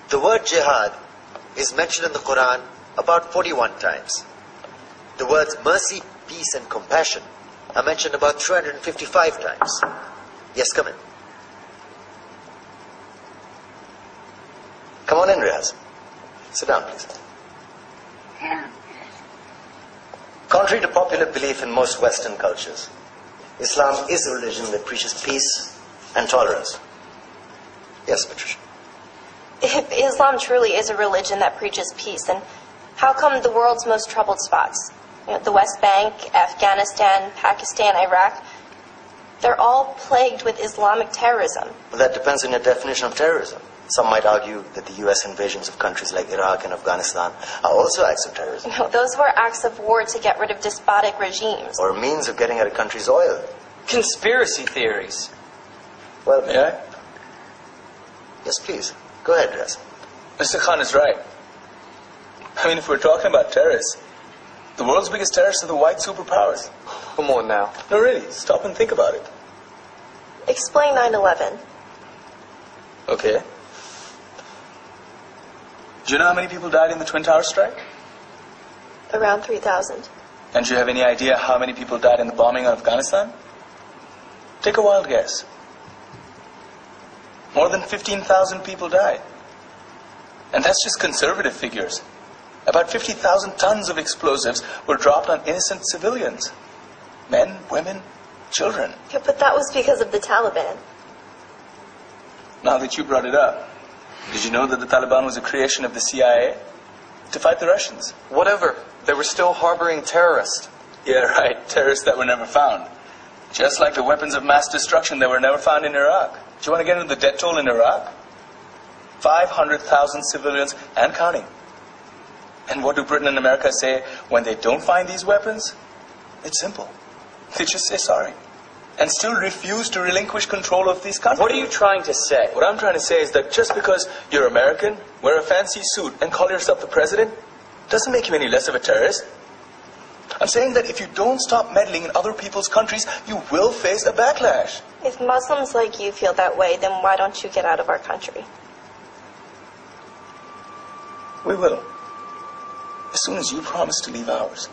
The word jihad is mentioned in the Quran about 41 times. The words mercy, peace, and compassion are mentioned about 355 times. Yes, come in. Come on in, Riaz. Sit down, please. Contrary to popular belief in most Western cultures, Islam is a religion that preaches peace and tolerance. Yes, Patricia? If Islam truly is a religion that preaches peace, then how come the world's most troubled spots, the West Bank, Afghanistan, Pakistan, Iraq, they're all plagued with Islamic terrorism? Well, that depends on your definition of terrorism. Some might argue that the U.S. invasions of countries like Iraq and Afghanistan are also acts of terrorism. No, those were acts of war to get rid of despotic regimes. Or a means of getting at a country's oil. Conspiracy theories. Well, May I? Yes, please. Go ahead, Riaz. Mr. Khan is right. I mean, if we're talking about terrorists, the world's biggest terrorists are the white superpowers. Come on now. No, really. Stop and think about it. Explain 9/11. Okay. Do you know how many people died in the Twin Towers strike? Around 3,000. And do you have any idea how many people died in the bombing of Afghanistan? Take a wild guess. More than 15,000 people died. And that's just conservative figures. About 50,000 tons of explosives were dropped on innocent civilians. Men, women, children. Yeah, but that was because of the Taliban. Now that you brought it up, did you know that the Taliban was a creation of the CIA to fight the Russians? Whatever. They were still harboring terrorists. Yeah, right. Terrorists that were never found. Just like the weapons of mass destruction that were never found in Iraq. Do you want to get into the death toll in Iraq? 500,000 civilians and counting. And what do Britain and America say when they don't find these weapons? It's simple. They just say sorry. And still refuse to relinquish control of these countries. What are you trying to say? What I'm trying to say is that just because you're American, wear a fancy suit, and call yourself the president, doesn't make you any less of a terrorist. I'm saying that if you don't stop meddling in other people's countries, you will face a backlash. If Muslims like you feel that way, then why don't you get out of our country? We will. As soon as you promise to leave ours.